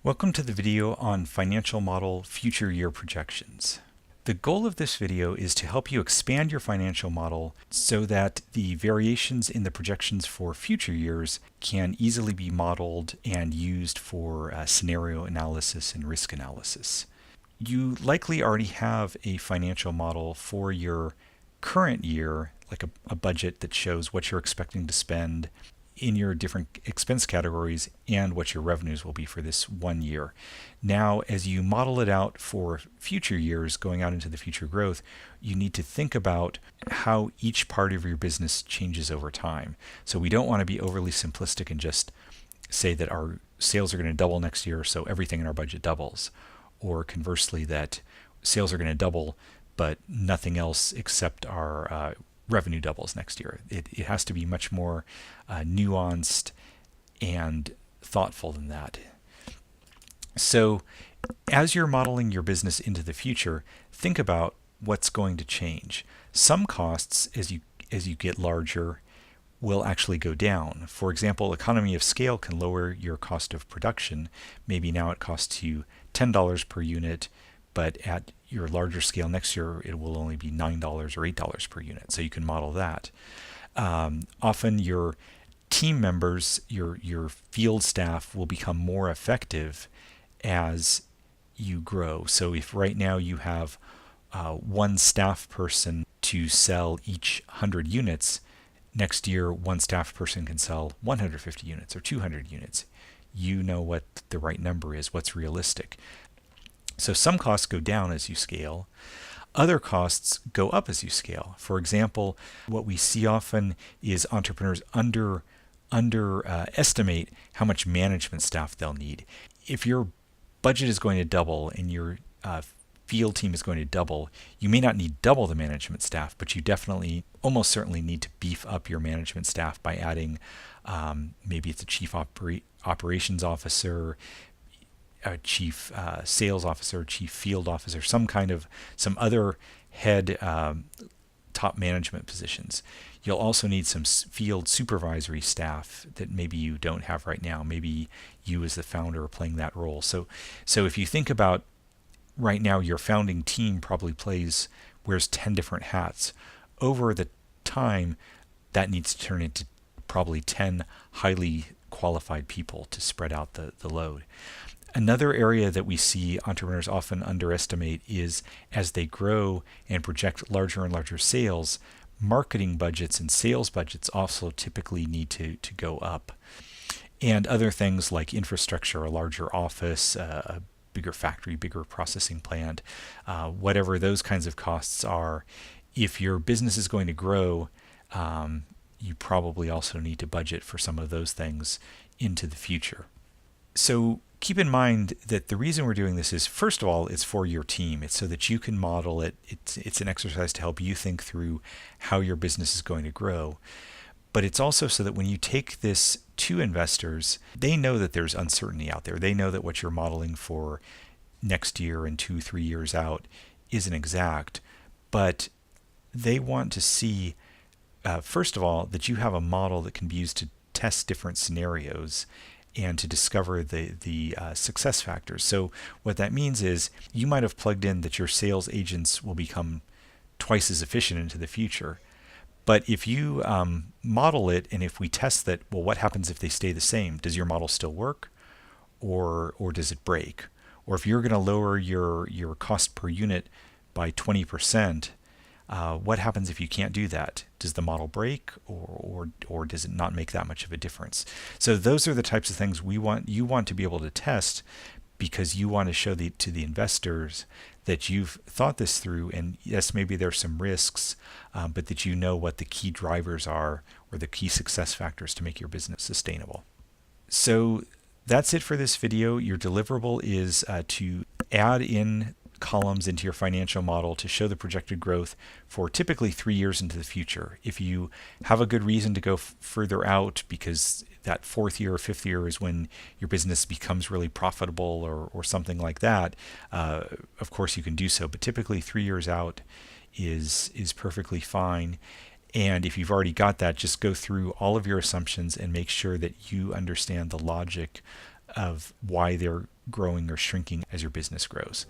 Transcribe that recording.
Welcome to the video on financial model future year projections. The goal of this video is to help you expand your financial model so that the variations in the projections for future years can easily be modeled and used for scenario analysis and risk analysis. You likely already have a financial model for your current year, like a budget that shows what you're expecting to spend in your different expense categories and what your revenues will be for this one year. Now, as you model it out for future years, going out into the future growth, you need to think about how each part of your business changes over time. So we don't want to be overly simplistic and just say that our sales are going to double next year, so everything in our budget doubles. Or conversely, that sales are going to double, but nothing else except our revenue doubles next year. It has to be much more nuanced and thoughtful than that. So as you're modeling your business into the future, think about what's going to change. Some costs, as you get larger, will actually go down. For example, economy of scale can lower your cost of production. Maybe now it costs you $10 per unit, but at your larger scale next year, it will only be $9 or $8 per unit. So you can model that. Often your team members, your field staff will become more effective as you grow. So if right now you have one staff person to sell each 100 units, next year one staff person can sell 150 units or 200 units. You know what the right number is, what's realistic. So some costs go down as you scale. Other costs go up as you scale. For example, what we see often is entrepreneurs underestimate how much management staff they'll need. If your budget is going to double and your field team is going to double, you may not need double the management staff, but you definitely, almost certainly need to beef up your management staff by adding, maybe it's a chief operations officer, a chief sales officer, chief field officer, some other head top management positions. You'll also need some field supervisory staff that maybe you don't have right now. Maybe you as the founder are playing that role. So if you think about right now, your founding team probably wears 10 different hats. Over the time, that needs to turn into probably 10 highly qualified people to spread out the load. Another area that we see entrepreneurs often underestimate is as they grow and project larger and larger sales, marketing budgets and sales budgets also typically need to go up. And other things like infrastructure, a larger office, a bigger factory, bigger processing plant, whatever those kinds of costs are, if your business is going to grow, you probably also need to budget for some of those things into the future. So keep in mind that the reason we're doing this is, first of all, it's for your team. It's so that you can model it. It's an exercise to help you think through how your business is going to grow. But it's also so that when you take this to investors, they know that there's uncertainty out there. They know that what you're modeling for next year and 2-3 years out isn't exact. But they want to see, first of all, that you have a model that can be used to test different scenarios and to discover the success factors. So what that means is you might have plugged in that your sales agents will become twice as efficient into the future. But if you model it, and if we test that, well, what happens if they stay the same? Does your model still work, or does it break? Or if you're going to lower your cost per unit by 20%, what happens if you can't do that? Does the model break, or does it not make that much of a difference? So those are the types of things you want to be able to test, because you want to show to the investors that you've thought this through, and yes, maybe there's some risks, but that you know what the key drivers are or the key success factors to make your business sustainable. So that's it for this video. Your deliverable is to add in columns into your financial model to show the projected growth for typically 3 years into the future. If you have a good reason to go further out, because that 4th year or 5th year is when your business becomes really profitable or something like that, of course you can do so. But typically 3 years out is perfectly fine. And if you've already got that, just go through all of your assumptions and make sure that you understand the logic of why they're growing or shrinking as your business grows.